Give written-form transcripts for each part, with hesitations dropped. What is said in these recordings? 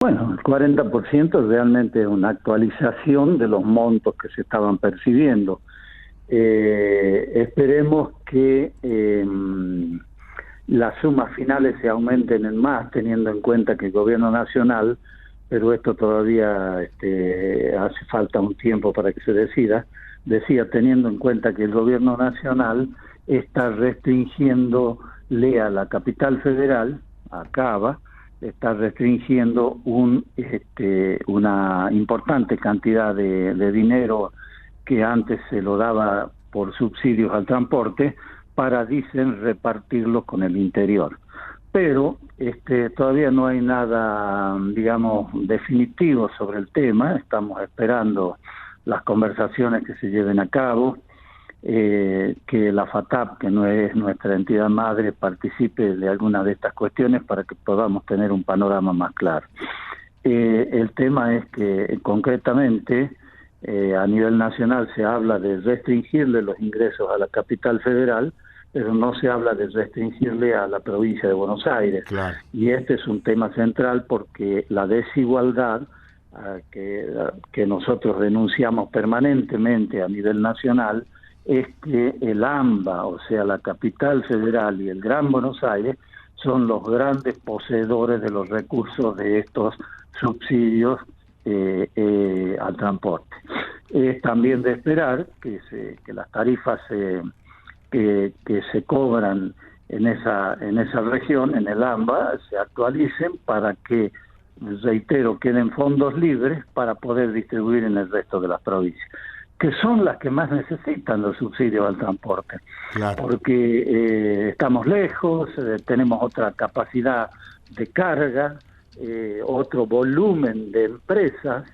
Bueno, el 40% realmente es una actualización de los montos que se estaban percibiendo. Esperemos que las sumas finales se aumenten en más, teniendo en cuenta que el gobierno nacional, pero esto todavía hace falta un tiempo para que se decida, teniendo en cuenta que el gobierno nacional está restringiéndole a la capital federal, a Cava, está restringiendo una importante cantidad de dinero que antes se lo daba por subsidios al transporte para, dicen, repartirlo con el interior. Pero todavía no hay nada, digamos, definitivo sobre el tema. Estamos esperando las conversaciones que se lleven a cabo, que la FATAP, que no es nuestra entidad madre, participe de alguna de estas cuestiones para que podamos tener un panorama más claro. El tema es que concretamente a nivel nacional se habla de restringirle los ingresos a la capital federal, pero no se habla de restringirle a la provincia de Buenos Aires. Claro. Y este es un tema central porque la desigualdad que nosotros denunciamos permanentemente a nivel nacional es que el AMBA, o sea, la capital federal y el Gran Buenos Aires, son los grandes poseedores de los recursos de estos subsidios al transporte. Es también de esperar que las tarifas que se cobran en esa región, en el AMBA, se actualicen para que, reitero, queden fondos libres para poder distribuir en el resto de las provincias, que son las que más necesitan los subsidios al transporte. Claro. Porque estamos lejos, tenemos otra capacidad de carga, otro volumen de empresas,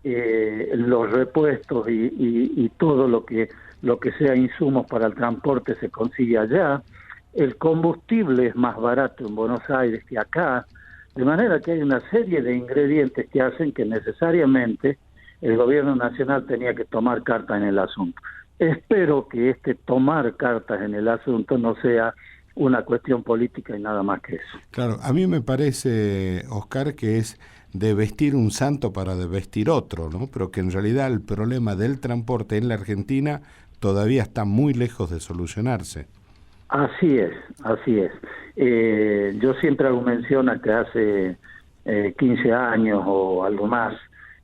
los repuestos y todo lo que sea insumos para el transporte se consigue allá. El combustible es más barato en Buenos Aires que acá, de manera que hay una serie de ingredientes que hacen que necesariamente el gobierno nacional tenía que tomar cartas en el asunto. Espero que tomar cartas en el asunto no sea una cuestión política y nada más que eso. Claro, a mí me parece, Oscar, que es de vestir un santo para desvestir otro, ¿no? Pero que en realidad el problema del transporte en la Argentina todavía está muy lejos de solucionarse. Así es, así es. Yo siempre hago mención a que hace 15 años o algo más,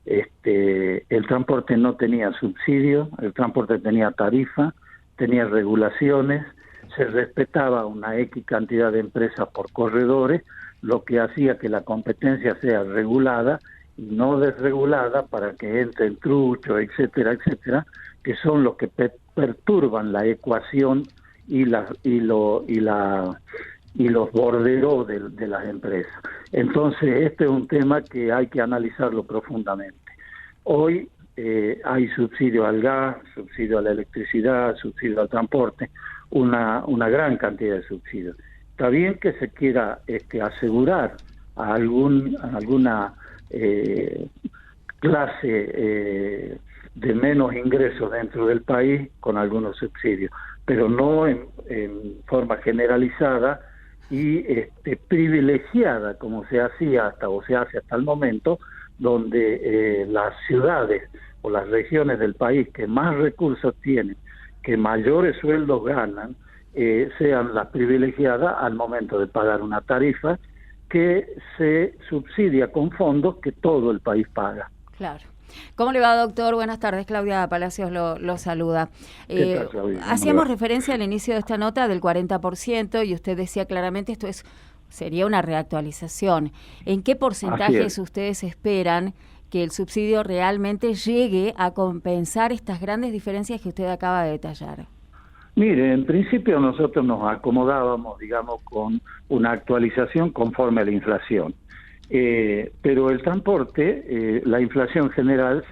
el transporte no tenía subsidio, el transporte tenía tarifa, tenía regulaciones, se respetaba una X cantidad de empresas por corredores, lo que hacía que la competencia sea regulada y no desregulada para que entre el trucho, etcétera, etcétera, que son los que perturban la ecuación y los borderos de las empresas. Entonces, este es un tema que hay que analizarlo profundamente. Hoy hay subsidio al gas, subsidio a la electricidad, subsidio al transporte, una gran cantidad de subsidios. Está bien que se quiera asegurar a alguna clase de menos ingresos dentro del país con algunos subsidios, pero no en forma generalizada y privilegiada como se hacía o se hace hasta el momento, donde las ciudades o las regiones del país que más recursos tienen, que mayores sueldos ganan, sean las privilegiadas al momento de pagar una tarifa que se subsidia con fondos que todo el país paga. Claro. ¿Cómo le va, doctor? Buenas tardes, Claudia Palacios lo saluda. ¿Qué tal, Claudia? Hacíamos referencia al inicio de esta nota del 40% y usted decía claramente esto sería una reactualización. ¿En qué porcentajes ustedes esperan que el subsidio realmente llegue a compensar estas grandes diferencias que usted acaba de detallar? Mire, en principio nosotros nos acomodábamos, digamos, con una actualización conforme a la inflación. Pero el transporte, la inflación general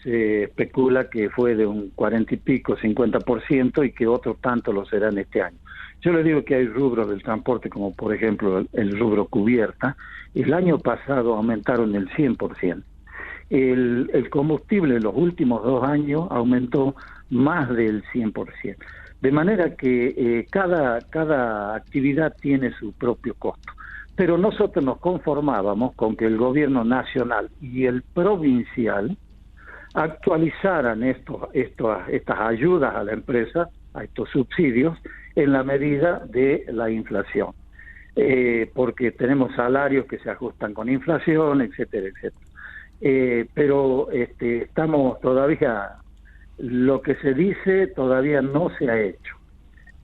se especula que fue de un 40 y pico, 50%, y que otro tanto lo será en este año. Yo le digo que hay rubros del transporte, como por ejemplo el rubro cubierta, el año pasado aumentaron el 100%. El combustible en los últimos 2 años aumentó más del 100%. De manera que cada actividad tiene su propio costo. pero nosotros nos conformábamos con que el gobierno nacional y el provincial actualizaran estas ayudas a la empresa, a estos subsidios, en la medida de la inflación. Porque tenemos salarios que se ajustan con inflación, etcétera, etcétera. Pero estamos todavía, lo que se dice todavía no se ha hecho.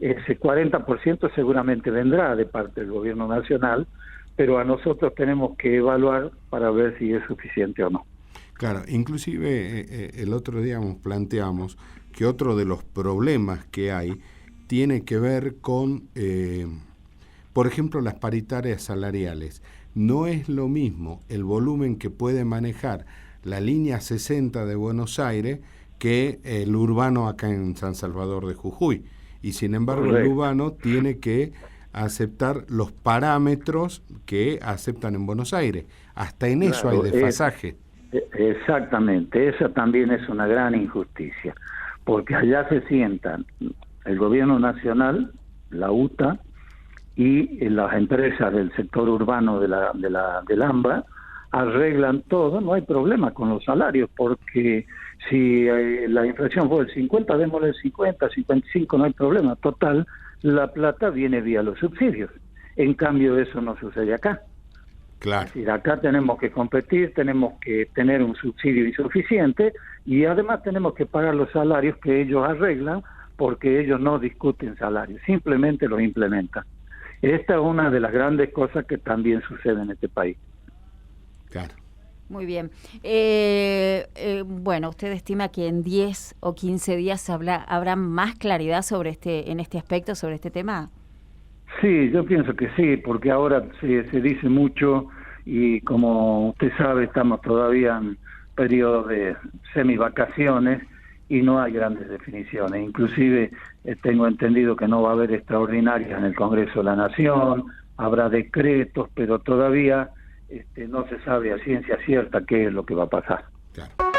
Ese 40% seguramente vendrá de parte del gobierno nacional, pero a nosotros tenemos que evaluar para ver si es suficiente o no. Claro, inclusive el otro día planteamos que otro de los problemas que hay tiene que ver con, por ejemplo, las paritarias salariales. No es lo mismo el volumen que puede manejar la línea 60 de Buenos Aires que el urbano acá en San Salvador de Jujuy. Y sin embargo, correcto, el urbano tiene que aceptar los parámetros que aceptan en Buenos Aires. Hasta en eso hay desfasaje. Exactamente, esa también es una gran injusticia, porque allá se sientan el gobierno nacional, la UTA, y las empresas del sector urbano del AMBA arreglan todo, no hay problema con los salarios, porque si la inflación fue el 50, démosle el 50, 55, no hay problema. Total, la plata viene vía los subsidios. En cambio, eso no sucede acá. Claro. Es decir, acá tenemos que competir, tenemos que tener un subsidio insuficiente y además tenemos que pagar los salarios que ellos arreglan, porque ellos no discuten salarios, simplemente los implementan. Esta es una de las grandes cosas que también sucede en este país. Claro. Muy bien. Bueno, ¿usted estima que en 10 o 15 días habrá más claridad sobre en este aspecto, sobre este tema? Sí, yo pienso que sí, porque ahora se dice mucho y como usted sabe estamos todavía en periodo de semivacaciones y no hay grandes definiciones. Inclusive tengo entendido que no va a haber extraordinarias en el Congreso de la Nación, habrá decretos, pero todavía no se sabe a ciencia cierta qué es lo que va a pasar. Claro.